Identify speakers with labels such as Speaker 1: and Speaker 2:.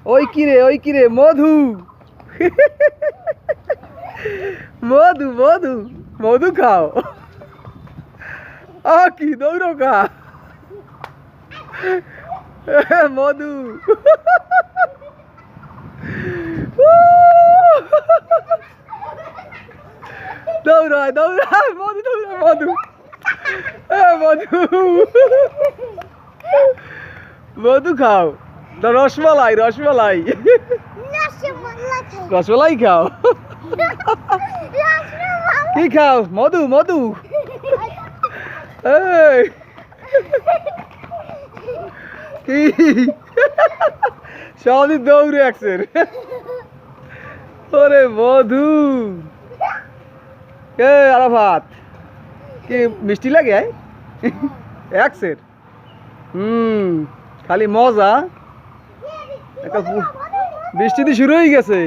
Speaker 1: ওই কিরে মধু মধু মধু মধু খাও কি দৌড়ো খা মধু দৌড়ায় মধু দৌড়ায় মধু মধু মধু খাও রসমালাই খাও কি খাও মধু কি সবই দৌড়ে একসের ওরে মধু আরাফাত কি মিষ্টি লাগে একসের খালি মজা একটা বৃষ্টি শুরু হয়ে গেছে।